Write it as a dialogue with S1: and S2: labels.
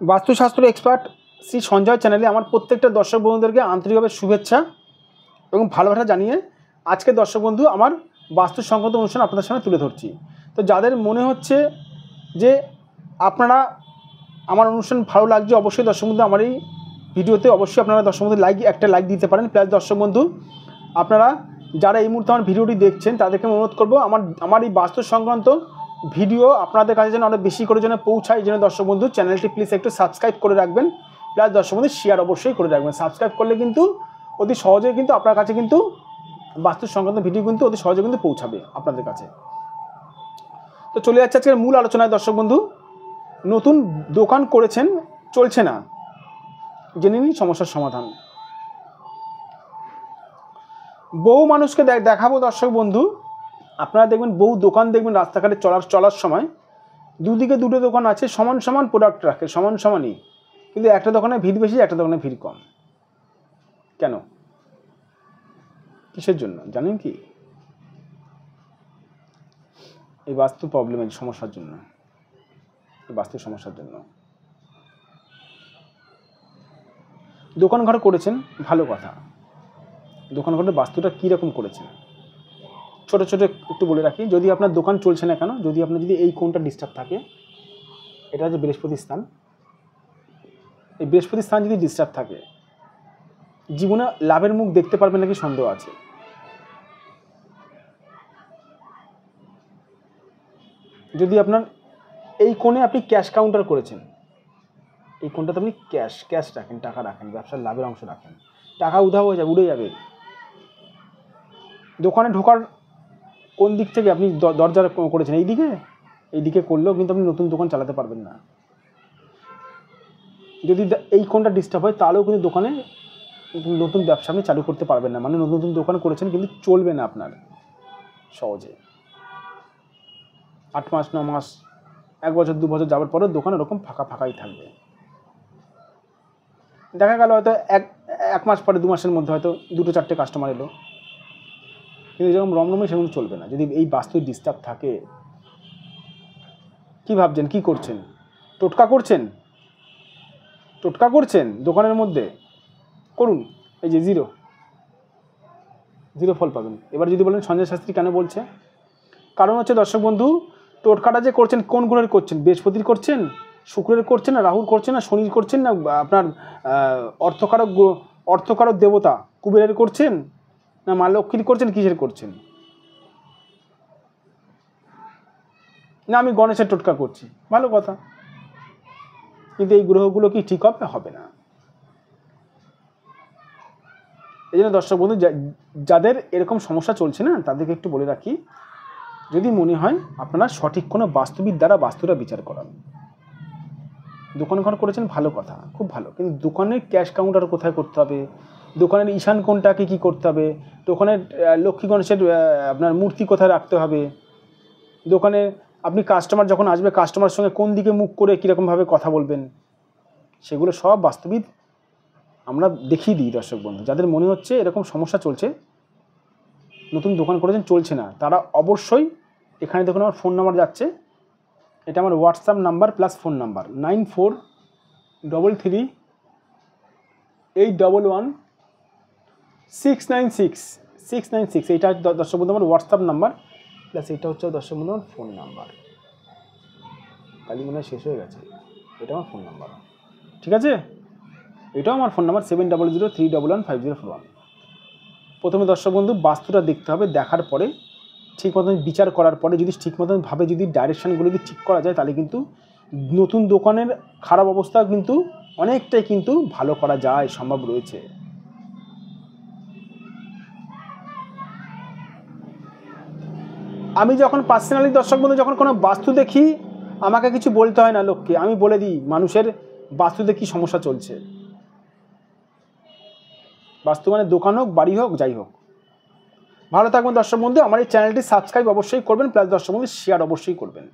S1: বাস্তুশাস্ত্র এক্সপার্ট শ্রী সঞ্জয় চ্যানেলে আমার প্রত্যেকটা দর্শক বন্ধুদেরকে আন্তরিকভাবে শুভেচ্ছা এবং ভালোবাসা জানিয়ে আজকে দর্শক বন্ধু আমার বাস্তু সংক্রান্ত অনুষ্ঠান আপনাদের সামনে তুলে ধরছি। তো যাদের মনে হচ্ছে যে আপনারা আমার অনুষ্ঠান ভালো লাগছে, অবশ্যই দর্শক বন্ধু আমার এই ভিডিওতে অবশ্যই আপনারা দর্শক বন্ধু একটা লাইক দিতে পারেন। প্লাস দর্শক বন্ধু আপনারা যারা এই মুহূর্তে আমার ভিডিওটি দেখছেন তাদেরকে অনুরোধ করবো আমার এই বাস্তু সংক্রান্ত ভিডিও আপনাদের কাছে যেন অনেক বেশি করে যেন পৌঁছায়, এই জন্য দর্শক বন্ধু চ্যানেলটি প্লিজ একটু সাবস্ক্রাইব করে রাখবেন। প্লাস দর্শক বন্ধু শেয়ার অবশ্যই করে রাখবেন। সাবস্ক্রাইব করলে কিন্তু অতি সহজে কিন্তু আপনার কাছে কিন্তু বাস্তু সংক্রান্ত ভিডিও কিন্তু অতি সহজে কিন্তু পৌঁছাবে আপনাদের কাছে। তো চলে যাচ্ছে আজকের মূল আলোচনায় দর্শক বন্ধু। নতুন দোকান করেছেন, চলছে না, জেনে নিন সমস্যার সমাধান। বহু মানুষকে দেখাবো দর্শক বন্ধু, আপনারা দেখবেন বহু দোকান দেখবেন রাস্তাঘাটে চলার সময় দুদিকে দুটো দোকান আছে, সমান সমান প্রোডাক্ট রাখে, সমান সমানই, কিন্তু একটা দোকানে ভিড় বেশি, একটা দোকানে ভিড় কম। কেন? কিসের জন্য জানেন কি? এই বাস্তু প্রবলেমের সমস্যার জন্য, এই বাস্তু সমস্যার জন্য। দোকান ঘর করেছেন, ভালো কথা। দোকান ঘরের বাস্তুটা কীরকম করেছেন ছোটো ছোটো একটু বলে রাখি। যদি আপনার দোকান চলছে না কেন, যদি আপনার যদি এই কোণটা ডিস্টার্ব থাকে, এটা হচ্ছে বৃহস্পতি স্থান, এই বৃহস্পতি স্থান যদি ডিস্টার্ব থাকে জীবনে লাভের মুখ দেখতে পারবেন নাকি সন্দেহ আছে। যদি আপনার এই কোণে আপনি ক্যাশ কাউন্টার করেছেন, এই কোণটাতে আপনি ক্যাশ রাখেন, টাকা রাখেন, ব্যবসার লাভের অংশ রাখেন, টাকা উধাও হয়ে যাবে, উড়ে যাবে। দোকানে ঢোকার কোন দিক থেকে আপনি দরজা করেছেন, এই দিকে করলেও কিন্তু আপনি নতুন দোকান চালাতে পারবেন না। যদি এই কোণটা ডিস্টার্ব হয় তাহলেও কিন্তু দোকানে নতুন ব্যবসা আপনি চালু করতে পারবেন না। মানে নতুন নতুন দোকান করেছেন কিন্তু চলবে না আপনার সহজে। 8 মাস 9 মাস 1 বছর 2 বছর যাওয়ার পরেও দোকান ওরকম ফাঁকাই থাকবে। দেখা গেল হয়তো এক মাস পরে 2 মাসের মধ্যে হয়তো 2-4টে কাস্টমার এলো, কিন্তু যেরকম রমরমে সেরকম চলবে না। যদি এই বাস্তু ডিস্টার্ব থাকে, কি ভাবছেন, কি করছেন? টোটকা করছেন দোকানের মধ্যে, করুন, এই যে জিরো ফল পাবেন। এবার যদি বলেন সঞ্জয় শাস্ত্রী কেন বলছে, কারণ হচ্ছে দর্শক বন্ধু, টোটকাটা যে করছেন কোন গ্রহের করছেন? বৃহস্পতির করছেন, শুক্রের করছেন, না রাহুর করছেন, না শনির করছেন, না আপনার অর্থকারক দেবতা কুবেরের করছেন, না মা লক্ষ্মীর করছেন, কিসের করছেন? না আমি গণেশের টোটকা করছি, ভালো কথা, কিন্তু এই গ্রহগুলো কি ঠিক হবে না। এই জন্য দর্শক বন্ধু যাদের এরকম সমস্যা চলছে না তাদেরকে একটু বলে রাখি, যদি মনে হয় আপনারা সঠিক কোনো বাস্তুবিদ দ্বারা বাস্তুটা বিচার করান। দোকান ঘর করেছেন, ভালো কথা, খুব ভালো, কিন্তু দোকানের ক্যাশ কাউন্টার কোথায় করতে হবে, দোকানের ঈশান কোণটাকে কী করতে হবে, দোকানের লক্ষ্মী গণেশের আপনার মূর্তি কোথায় রাখতে হবে, দোকানে আপনি কাস্টমার যখন আসবে কাস্টমারের সঙ্গে কোন দিকে মুখ করে কীরকমভাবে কথা বলবেন, সেগুলো সব বাস্তুবিদ আমরা দেখিয়ে দিই দর্শক বন্ধু। যাদের মনে হচ্ছে এরকম সমস্যা চলছে, নতুন দোকান করেছেন চলছে না, তারা অবশ্যই এখানে দেখুন আমার ফোন নাম্বার যাচ্ছে, এটা আমার WhatsApp number plus phone number 9433811696, এইটা দর্শক বন্ধু আমার হোয়াটসঅ্যাপ নাম্বার, প্লাস এটা হচ্ছে দর্শক বন্ধু আমার ফোন নাম্বার। কালি মনে হয় শেষ হয়ে গেছে, এটা আমার ফোন নাম্বার, ঠিক আছে? এটাও আমার ফোন নাম্বার 7003115041। প্রথমে দর্শক বন্ধু বাস্তুটা দেখতে হবে, দেখার পরে ঠিক মতন বিচার করার পরে যদি ঠিক মতনভাবে যদি ডাইরেকশানগুলো যদি ঠিক করা যায়, তাহলে কিন্তু নতুন দোকানের খারাপ অবস্থা কিন্তু অনেকটাই কিন্তু ভালো করা যায়, সম্ভব রয়েছে। আমি যখন পার্সোনালি দর্শক বন্ধু যখন কোনো বাস্তু দেখি, আমাকে কিছু বলতে হয় না লোককে, আমি বলে দিই মানুষের বাস্তুতে কী সমস্যা চলছে। বাস্তু মানে দোকান হোক, বাড়ি হোক, যাই হোক। ভালো থাকবেন দর্শক বন্ধু, আমার এই চ্যানেলটি সাবস্ক্রাইব অবশ্যই করবেন, প্লাস দর্শক বন্ধু শেয়ার অবশ্যই করবেন।